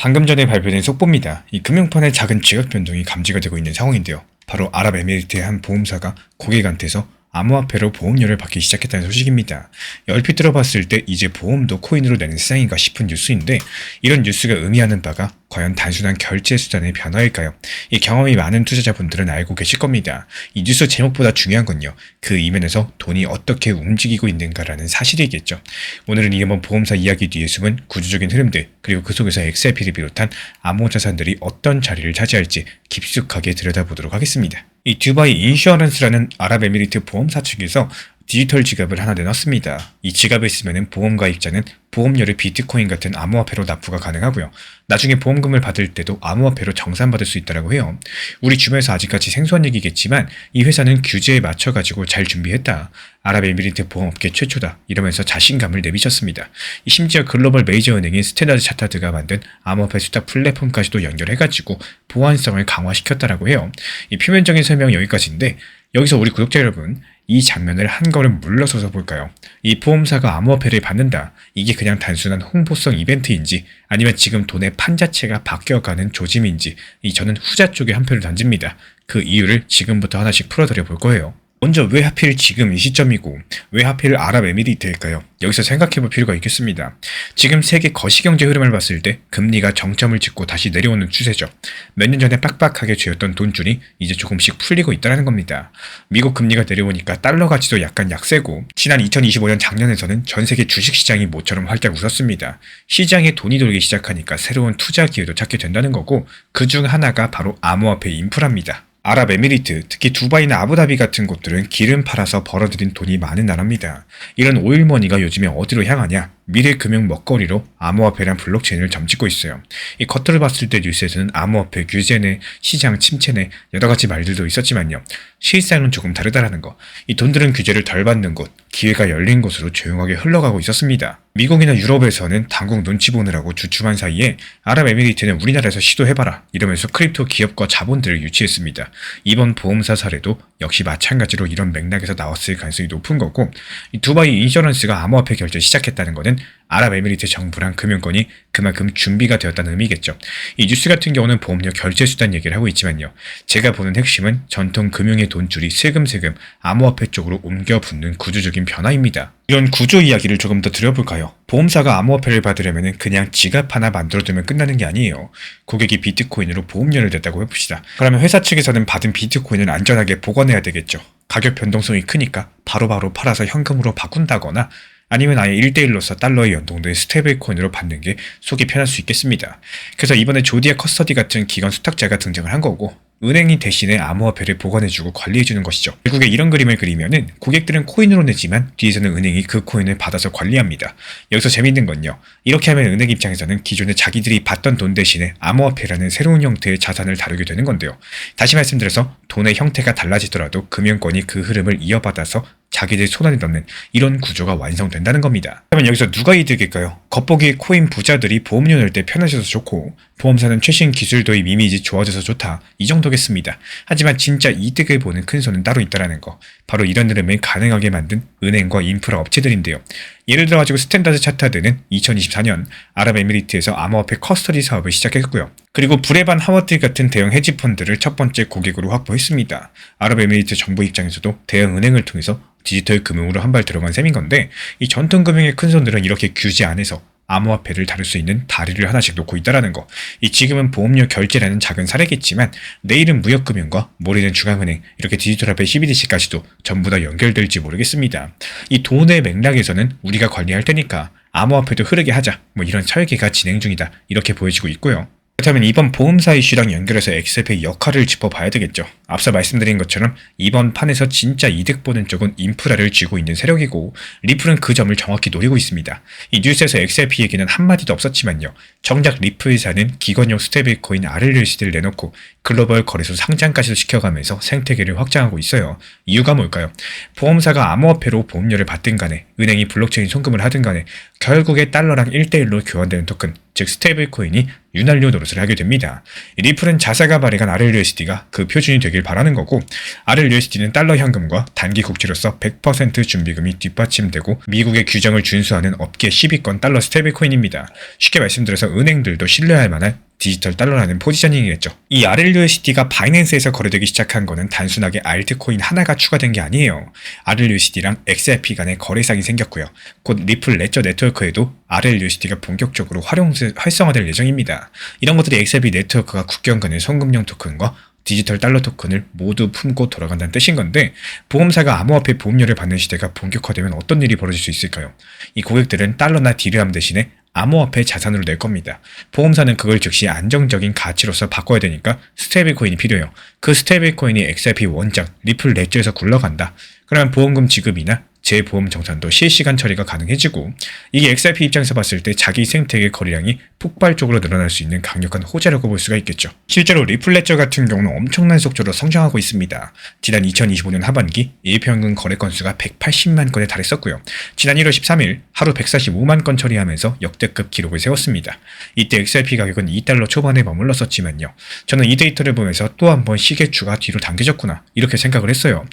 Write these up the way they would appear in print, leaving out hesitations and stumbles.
방금 전에 발표된 속보입니다. 이 금융판의 작은 지각 변동이 감지가 되고 있는 상황인데요. 바로 아랍에미리트의 한 보험사가 고객한테서 암호화폐로 보험료를 받기 시작했다는 소식입니다. 얼핏 들어봤을 때 이제 보험도 코인으로 내는 세상인가 싶은 뉴스인데, 이런 뉴스가 의미하는 바가 과연 단순한 결제 수단의 변화일까요? 이 경험이 많은 투자자분들은 알고 계실 겁니다. 이 뉴스 제목보다 중요한 건요, 그 이면에서 돈이 어떻게 움직이고 있는가라는 사실이겠죠. 오늘은 이번 보험사 이야기 뒤에 숨은 구조적인 흐름들, 그리고 그 속에서 XRP를 비롯한 암호자산들이 어떤 자리를 차지할지 깊숙하게 들여다보도록 하겠습니다. 이 두바이 인슈어런스라는 아랍에미리트 보험사 측에서 디지털 지갑을 하나 내놨습니다. 이 지갑을 쓰면 보험가입자는 보험료를 비트코인 같은 암호화폐로 납부가 가능하고요. 나중에 보험금을 받을 때도 암호화폐로 정산받을 수 있다고 해요. 우리 주변에서 아직까지 생소한 얘기겠지만 이 회사는 규제에 맞춰가지고 잘 준비했다. 아랍에미리트 보험업계 최초다. 이러면서 자신감을 내비쳤습니다. 심지어 글로벌 메이저 은행인 스탠다드 차타드가 만든 암호화폐 수탁 플랫폼까지도 연결해가지고 보안성을 강화시켰다라고 해요. 이 표면적인 설명은 여기까지인데, 여기서 우리 구독자 여러분, 이 장면을 한 걸음 물러서서 볼까요? 이 보험사가 암호화폐를 받는다. 이게 그냥 단순한 홍보성 이벤트인지, 아니면 지금 돈의 판 자체가 바뀌어가는 조짐인지, 저는 후자 쪽에 한 표를 던집니다. 그 이유를 지금부터 하나씩 풀어드려 볼 거예요. 먼저 왜 하필 지금 이 시점이고 왜 하필 아랍에미리트일까요? 여기서 생각해 볼 필요가 있겠습니다. 지금 세계 거시경제 흐름을 봤을 때 금리가 정점을 찍고 다시 내려오는 추세죠. 몇 년 전에 빡빡하게 쥐었던 돈줄이 이제 조금씩 풀리고 있다는 겁니다. 미국 금리가 내려오니까 달러 가치도 약간 약세고, 지난 2025년 작년에서는 전 세계 주식시장이 모처럼 활짝 웃었습니다. 시장에 돈이 돌기 시작하니까 새로운 투자 기회도 찾게 된다는 거고, 그 중 하나가 바로 암호화폐 인프라입니다. 아랍에미리트, 특히 두바이나 아부다비 같은 곳들은 기름 팔아서 벌어들인 돈이 많은 나라입니다. 이런 오일머니가 요즘에 어디로 향하냐? 미래 금융 먹거리로 암호화폐랑 블록체인을 점찍고 있어요. 이 겉으로 봤을 때 뉴스에서는 암호화폐 규제네, 시장 침체네, 여러가지 말들도 있었지만요, 실상은 조금 다르다라는 거. 이 돈들은 규제를 덜 받는 곳, 기회가 열린 곳으로 조용하게 흘러가고 있었습니다. 미국이나 유럽에서는 당국 눈치 보느라고 주춤한 사이에 아랍에미리트는 우리나라에서 시도해봐라 이러면서 크립토 기업과 자본들을 유치했습니다. 이번 보험사 사례도 역시 마찬가지로 이런 맥락에서 나왔을 가능성이 높은 거고, 이 두바이 인슈런스가 암호화폐 결제 시작했다는 것은 아랍에미리트 정부랑 금융권이 그만큼 준비가 되었다는 의미겠죠. 이 뉴스 같은 경우는 보험료 결제 수단 얘기를 하고 있지만요, 제가 보는 핵심은 전통 금융의 돈줄이 슬금슬금 암호화폐 쪽으로 옮겨 붙는 구조적인 변화입니다. 이런 구조 이야기를 조금 더 드려볼까요? 보험사가 암호화폐를 받으려면 그냥 지갑 하나 만들어두면 끝나는 게 아니에요. 고객이 비트코인으로 보험료를 냈다고 해봅시다. 그러면 회사 측에서는 받은 비트코인을 안전하게 보관해야 되겠죠. 가격 변동성이 크니까 바로바로 팔아서 현금으로 바꾼다거나, 아니면 아예 1대1로서 달러에 연동된 스테이블 코인으로 받는 게 속이 편할 수 있겠습니다. 그래서 이번에 조디아 커스터디 같은 기관 수탁자가 등장을 한 거고, 은행이 대신에 암호화폐를 보관해주고 관리해주는 것이죠. 결국에 이런 그림을 그리면은 고객들은 코인으로 내지만 뒤에서는 은행이 그 코인을 받아서 관리합니다. 여기서 재밌는 건요, 이렇게 하면 은행 입장에서는 기존에 자기들이 받던 돈 대신에 암호화폐라는 새로운 형태의 자산을 다루게 되는 건데요. 다시 말씀드려서 돈의 형태가 달라지더라도 금융권이 그 흐름을 이어받아서 자기들 손안에 넣는 이런 구조가 완성된다는 겁니다. 그러면 여기서 누가 이득일까요? 겉보기 코인 부자들이 보험료 낼 때 편해져서 좋고, 보험사는 최신 기술 도입 이미지 좋아져서 좋다, 이 정도겠습니다. 하지만 진짜 이득을 보는 큰 손은 따로 있다는 거, 바로 이런 흐름을 가능하게 만든 은행과 인프라 업체들인데요. 예를 들어가지고 스탠다드 차타드는 2024년 아랍에미리트에서 암호화폐 커스터디 사업을 시작했고요. 그리고 브레반 하워드 같은 대형 헤지펀드를 첫 번째 고객으로 확보했습니다. 아랍에미리트 정부 입장에서도 대형 은행을 통해서 디지털 금융으로 한 발 들어간 셈인 건데, 이 전통 금융의 큰 손들은 이렇게 규제 안에서 암호화폐를 다룰 수 있는 다리를 하나씩 놓고 있다는 거. 이 지금은 보험료 결제라는 작은 사례겠지만, 내일은 무역금융과 모레는 중앙은행, 이렇게 디지털화폐 CBDC까지도 전부 다 연결될지 모르겠습니다. 이 돈의 맥락에서는 우리가 관리할 테니까 암호화폐도 흐르게 하자, 이런 설계가 진행 중이다, 이렇게 보여지고 있고요. 그렇다면 이번 보험사 이슈랑 연결해서 XRP의 역할을 짚어봐야 되겠죠. 앞서 말씀드린 것처럼 이번 판에서 진짜 이득 보는 쪽은 인프라를 쥐고 있는 세력이고, 리플은 그 점을 정확히 노리고 있습니다. 이 뉴스에서 XRP 얘기는 한마디도 없었지만요, 정작 리플사는 기관용 스테이블코인 RLC를 내놓고 글로벌 거래소 상장까지도 시켜가면서 생태계를 확장하고 있어요. 이유가 뭘까요? 보험사가 암호화폐로 보험료를 받든 간에, 은행이 블록체인 송금을 하든 간에 결국에 달러랑 1대1로 교환되는 토큰, 즉 스테이블 코인이 윤활유 노릇을 하게 됩니다. 리플은 자사가 발행한 RLUSD가 그 표준이 되길 바라는 거고, RLUSD는 달러 현금과 단기 국채로서 100% 준비금이 뒷받침되고 미국의 규정을 준수하는 업계 10위권 달러 스테이블 코인입니다. 쉽게 말씀드려서 은행들도 신뢰할 만한 디지털 달러라는 포지셔닝이겠죠. 이 RLUSD가 바이낸스에서 거래되기 시작한 거는 단순하게 알트코인 하나가 추가된 게 아니에요. RLUSD랑 XRP 간의 거래상이 생겼고요. 곧 리플 레저 네트워크에도 RLUSD가 본격적으로 활성화될 예정입니다. 이런 것들이 XRP 네트워크가 국경 간의 송금용 토큰과 디지털 달러 토큰을 모두 품고 돌아간다는 뜻인 건데, 보험사가 암호화폐 보험료를 받는 시대가 본격화되면 어떤 일이 벌어질 수 있을까요? 이 고객들은 달러나 디르함 대신에 암호화폐 자산으로 낼 겁니다. 보험사는 그걸 즉시 안정적인 가치로서 바꿔야 되니까 스테이블 코인이 필요해요. 그 스테이블 코인이 XRP 원작 리플 레저에서 굴러간다. 그러면 보험금 지급이나 재보험 정산도 실시간 처리가 가능해지고, 이게 XRP 입장에서 봤을 때 자기 생태계 거래량이 폭발적으로 늘어날 수 있는 강력한 호재라고 볼 수가 있겠죠. 실제로 리플 레저 같은 경우는 엄청난 속도로 성장하고 있습니다. 지난 2025년 하반기 일평균 거래 건수가 180만 건에 달했었고요. 지난 1월 13일 하루 145만 건 처리하면서 역대급 기록을 세웠습니다. 이때 XRP 가격은 2달러 초반에 머물렀었지만요. 저는 이 데이터를 보면서 또 한 번 시계추가 뒤로 당겨졌구나 이렇게 생각을 했어요.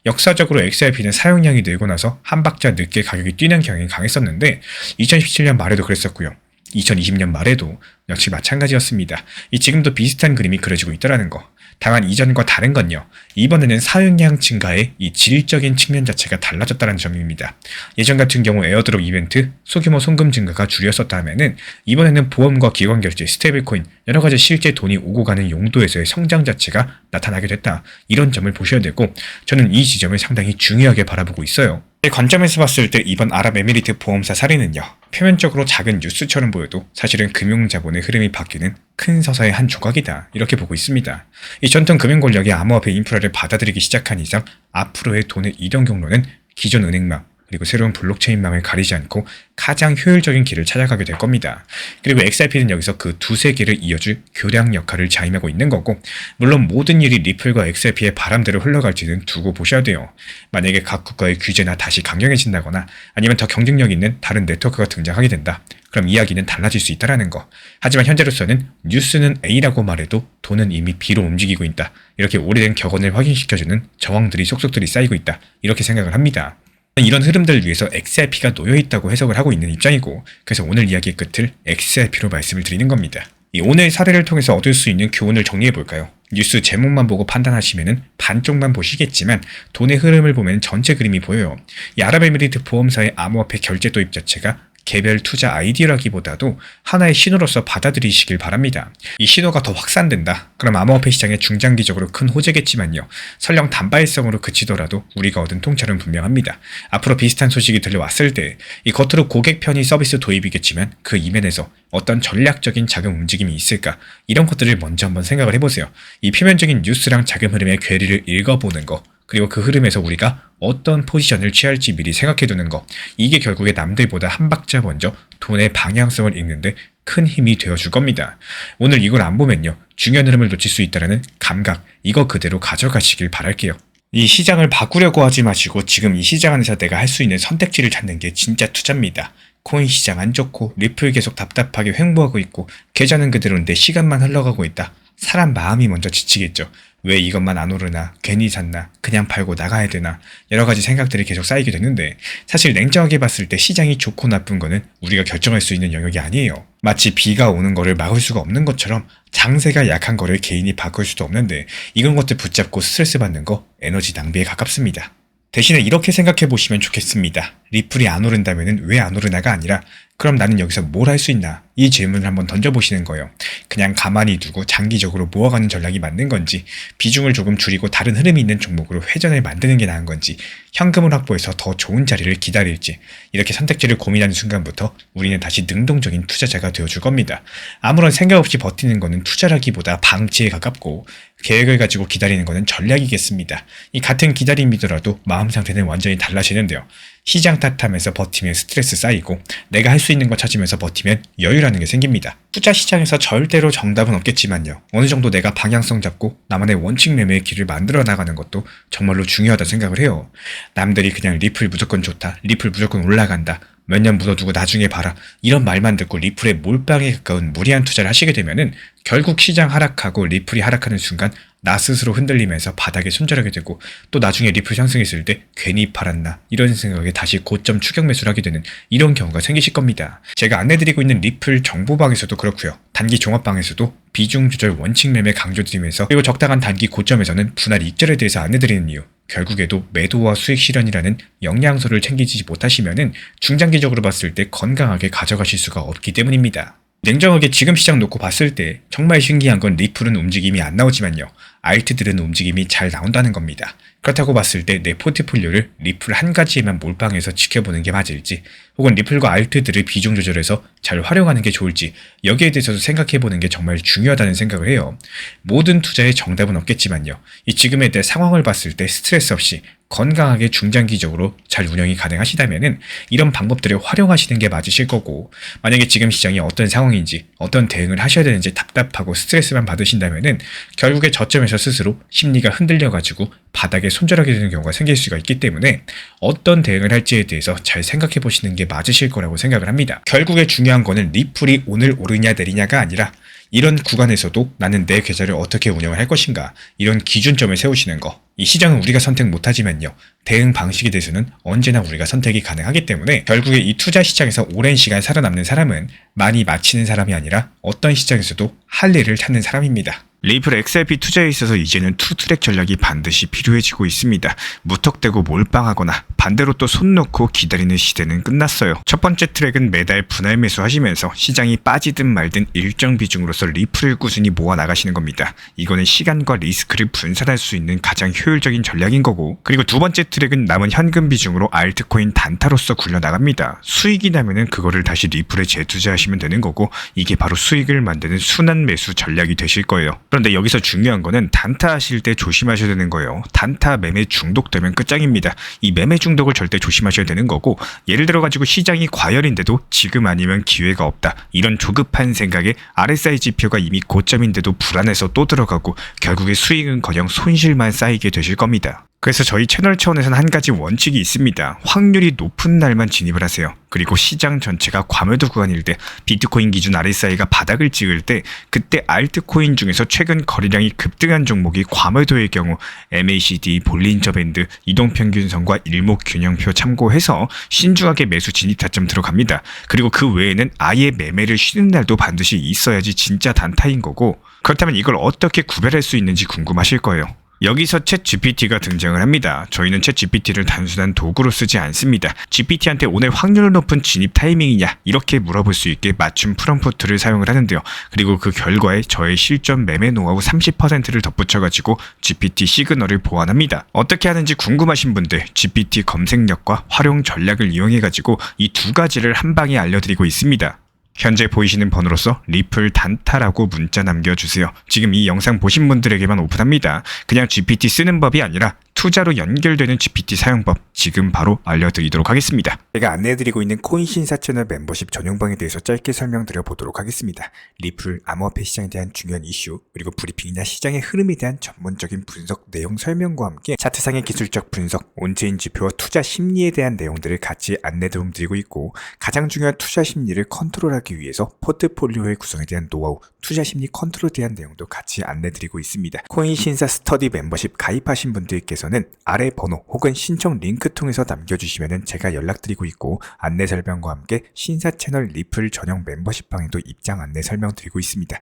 역사적으로 XRP는 사용량이 늘고 나서 한 박자 늦게 가격이 뛰는 경향이 강했었는데 2017년 말에도 그랬었고요. 2020년 말에도 역시 마찬가지였습니다. 지금도 비슷한 그림이 그려지고 있다는 거. 다만 이전과 다른 건요, 이번에는 사용량 증가의 이 질적인 측면 자체가 달라졌다는 점입니다. 예전 같은 경우 에어드롭 이벤트, 소규모 송금 증가가 주였었다면은 이번에는 보험과 기관 결제, 스테이블 코인, 여러 가지 실제 돈이 오고 가는 용도에서의 성장 자체가 나타나게 됐다. 이런 점을 보셔야 되고, 저는 이 지점을 상당히 중요하게 바라보고 있어요. 제 관점에서 봤을 때 이번 아랍에미리트 보험사 사례는요, 표면적으로 작은 뉴스처럼 보여도 사실은 금융자본의 흐름이 바뀌는 큰 서사의 한 조각이다 이렇게 보고 있습니다. 이 전통 금융 권력이 암호화폐 인프라를 받아들이기 시작한 이상 앞으로의 돈의 이동 경로는 기존 은행망 그리고 새로운 블록체인망을 가리지 않고 가장 효율적인 길을 찾아가게 될 겁니다. 그리고 XRP는 여기서 그 두세 개를 이어줄 교량 역할을 자임하고 있는 거고, 물론 모든 일이 리플과 XRP의 바람대로 흘러갈지는 두고 보셔야 돼요. 만약에 각 국가의 규제나 다시 강경해진다거나 아니면 더 경쟁력 있는 다른 네트워크가 등장하게 된다. 그럼 이야기는 달라질 수 있다는 거. 하지만 현재로서는 뉴스는 A라고 말해도 돈은 이미 B로 움직이고 있다. 이렇게 오래된 격언을 확인시켜주는 정황들이 속속들이 쌓이고 있다. 이렇게 생각을 합니다. 이런 흐름들을 위해서 XRP가 놓여있다고 해석을 하고 있는 입장이고, 그래서 오늘 이야기의 끝을 XRP로 말씀을 드리는 겁니다. 오늘 사례를 통해서 얻을 수 있는 교훈을 정리해볼까요? 뉴스 제목만 보고 판단하시면 반쪽만 보시겠지만 돈의 흐름을 보면 전체 그림이 보여요. 이 아랍에미리트 보험사의 암호화폐 결제 도입 자체가 개별 투자 아이디어라기보다도 하나의 신호로서 받아들이시길 바랍니다. 이 신호가 더 확산된다. 그럼 암호화폐 시장에 중장기적으로 큰 호재겠지만요. 설령 단발성으로 그치더라도 우리가 얻은 통찰은 분명합니다. 앞으로 비슷한 소식이 들려왔을 때 이 겉으로 고객 편의 서비스 도입이겠지만 그 이면에서 어떤 전략적인 자금 움직임이 있을까? 이런 것들을 먼저 한번 생각을 해보세요. 이 표면적인 뉴스랑 자금 흐름의 괴리를 읽어보는 거, 그리고 그 흐름에서 우리가 어떤 포지션을 취할지 미리 생각해두는 거, 이게 결국에 남들보다 한 박자 먼저 돈의 방향성을 읽는데 큰 힘이 되어줄 겁니다. 오늘 이걸 안 보면요, 중요한 흐름을 놓칠 수 있다는 감각, 이거 그대로 가져가시길 바랄게요. 이 시장을 바꾸려고 하지 마시고 지금 이 시장 안에서 내가 할 수 있는 선택지를 찾는 게 진짜 투자입니다. 코인 시장 안 좋고 리플 계속 답답하게 횡보하고 있고 계좌는 그대로인데 시간만 흘러가고 있다. 사람 마음이 먼저 지치겠죠. 왜 이것만 안 오르나, 괜히 샀나, 그냥 팔고 나가야 되나, 여러 가지 생각들이 계속 쌓이게 되는데, 사실 냉정하게 봤을 때 시장이 좋고 나쁜 거는 우리가 결정할 수 있는 영역이 아니에요. 마치 비가 오는 거를 막을 수가 없는 것처럼 장세가 약한 거를 개인이 바꿀 수도 없는데, 이런 것들 붙잡고 스트레스 받는 거 에너지 낭비에 가깝습니다. 대신에 이렇게 생각해 보시면 좋겠습니다. 리플이 안 오른다면 왜 안 오르나가 아니라 그럼 나는 여기서 뭘 할 수 있나? 이 질문을 한번 던져보시는 거예요. 그냥 가만히 두고 장기적으로 모아가는 전략이 맞는 건지, 비중을 조금 줄이고 다른 흐름이 있는 종목으로 회전을 만드는 게 나은 건지, 현금을 확보해서 더 좋은 자리를 기다릴지, 이렇게 선택지를 고민하는 순간부터 우리는 다시 능동적인 투자자가 되어줄 겁니다. 아무런 생각 없이 버티는 거는 투자라기보다 방치에 가깝고, 계획을 가지고 기다리는 거는 전략이겠습니다. 이 같은 기다림이더라도 마음 상태는 완전히 달라지는데요. 시장 탓하면서 버티면 스트레스 쌓이고 내가 할 수 있는 거 찾으면서 버티면 여유라는 게 생깁니다. 투자 시장에서 절대로 정답은 없겠지만요. 어느 정도 내가 방향성 잡고 나만의 원칙 매매의 길을 만들어 나가는 것도 정말로 중요하다 생각을 해요. 남들이 그냥 리플 무조건 좋다, 리플 무조건 올라간다, 몇 년 묻어두고 나중에 봐라, 이런 말만 듣고 리플에 몰빵에 가까운 무리한 투자를 하시게 되면은 결국 시장 하락하고 리플이 하락하는 순간 나 스스로 흔들리면서 바닥에 손절하게 되고, 또 나중에 리플 상승했을 때 괜히 팔았나 이런 생각에 다시 고점 추격 매수를 하게 되는 이런 경우가 생기실 겁니다. 제가 안내드리고 있는 리플 정보방에서도 그렇고요, 단기 종합방에서도 비중 조절 원칙 매매 강조드리면서, 그리고 적당한 단기 고점에서는 분할 익절에 대해서 안내드리는 이유, 결국에도 매도와 수익 실현이라는 영양소를 챙기지 못하시면은 중장기적으로 봤을 때 건강하게 가져가실 수가 없기 때문입니다. 냉정하게 지금 시장 놓고 봤을 때 정말 신기한 건 리플은 움직임이 안 나오지만요, 알트들은 움직임이 잘 나온다는 겁니다. 그렇다고 봤을 때 내 포트폴리오를 리플 한 가지에만 몰빵해서 지켜보는 게 맞을지, 혹은 리플과 알트들을 비중 조절해서 잘 활용하는 게 좋을지, 여기에 대해서도 생각해보는 게 정말 중요하다는 생각을 해요. 모든 투자에 정답은 없겠지만요, 이 지금의 내 상황을 봤을 때 스트레스 없이 건강하게 중장기적으로 잘 운영이 가능하시다면은 이런 방법들을 활용하시는 게 맞으실 거고, 만약에 지금 시장이 어떤 상황인지 어떤 대응을 하셔야 되는지 답답하고 스트레스만 받으신다면은 결국에 저점에서 스스로 심리가 흔들려가지고 바닥에 손절하게 되는 경우가 생길 수가 있기 때문에 어떤 대응을 할지에 대해서 잘 생각해 보시는 게 맞으실 거라고 생각을 합니다. 결국에 중요한 거는 리플이 오늘 오르냐 내리냐가 아니라 이런 구간에서도 나는 내 계좌를 어떻게 운영을 할 것인가, 이런 기준점을 세우시는 거. 이 시장은 우리가 선택 못하지만요, 대응 방식에 대해서는 언제나 우리가 선택이 가능하기 때문에 결국에 이 투자 시장에서 오랜 시간 살아남는 사람은 많이 마치는 사람이 아니라 어떤 시장에서도 할 일을 찾는 사람입니다. 리플 XRP 투자에 있어서 이제는 투트랙 전략이 반드시 필요해지고 있습니다. 무턱대고 몰빵하거나 반대로 또 손 놓고 기다리는 시대는 끝났어요. 첫 번째 트랙은 매달 분할 매수하시면서 시장이 빠지든 말든 일정 비중으로서 리플을 꾸준히 모아 나가시는 겁니다. 이거는 시간과 리스크를 분산할 수 있는 가장 효율적인 전략인 거고, 그리고 두 번째 트랙은 남은 현금 비중으로 알트코인 단타로서 굴려나갑니다. 수익이 나면은 그거를 다시 리플에 재투자하시면 되는 거고, 이게 바로 수익을 만드는 순환 매수 전략이 되실 거예요. 그런데 여기서 중요한 거는 단타 하실 때 조심하셔야 되는 거예요. 단타 매매 중독되면 끝장입니다. 이 매매 중독을 절대 조심하셔야 되는 거고, 예를 들어 가지고 시장이 과열인데도 지금 아니면 기회가 없다, 이런 조급한 생각에 RSI 지표가 이미 고점인데도 불안해서 또 들어가고 결국에 수익은커녕 손실만 쌓이게 되실 겁니다. 그래서 저희 채널 차원에서는 한 가지 원칙이 있습니다. 확률이 높은 날만 진입을 하세요. 그리고 시장 전체가 과매도 구간일 때, 비트코인 기준 RSI가 바닥을 찍을 때, 그때 알트코인 중에서 최근 거래량이 급등한 종목이 과매도의 경우 MACD, 볼린저 밴드, 이동평균선과 일목균형표 참고해서 신중하게 매수 진입 타점 들어갑니다. 그리고 그 외에는 아예 매매를 쉬는 날도 반드시 있어야지 진짜 단타인 거고, 그렇다면 이걸 어떻게 구별할 수 있는지 궁금하실 거예요. 여기서 챗 GPT가 등장을 합니다. 저희는 챗 GPT를 단순한 도구로 쓰지 않습니다. GPT한테 오늘 확률 높은 진입 타이밍이냐, 이렇게 물어볼 수 있게 맞춤 프롬프트를 사용을 하는데요. 그리고 그 결과에 저의 실전 매매 노하우 30%를 덧붙여가지고 GPT 시그널을 보완합니다. 어떻게 하는지 궁금하신 분들 GPT 검색력과 활용 전략을 이용해가지고 이 두 가지를 한 방에 알려드리고 있습니다. 현재 보이시는 번호로서 리플 단타라고 문자 남겨주세요. 지금 이 영상 보신 분들에게만 오픈합니다. 그냥 GPT 쓰는 법이 아니라 투자로 연결되는 GPT 사용법 지금 바로 알려드리도록 하겠습니다. 제가 안내해드리고 있는 코인 신사 채널 멤버십 전용방에 대해서 짧게 설명드려 보도록 하겠습니다. 리플, 암호화폐 시장에 대한 중요한 이슈, 그리고 브리핑이나 시장의 흐름에 대한 전문적인 분석 내용 설명과 함께 차트상의 기술적 분석, 온체인 지표와 투자 심리에 대한 내용들을 같이 안내 도움 드리고 있고, 가장 중요한 투자 심리를 컨트롤하기 위해서 포트폴리오의 구성에 대한 노하우, 투자 심리 컨트롤에 대한 내용도 같이 안내드리고 있습니다. 코인 신사 스터디 멤버십 가입하신 분들께서는 아래 번호 혹은 신청 링크 통해서 남겨주시면 제가 연락드리고 있고, 안내 설명과 함께 신사 채널 리플 전용 멤버십 방에도 입장 안내 설명드리고 있습니다.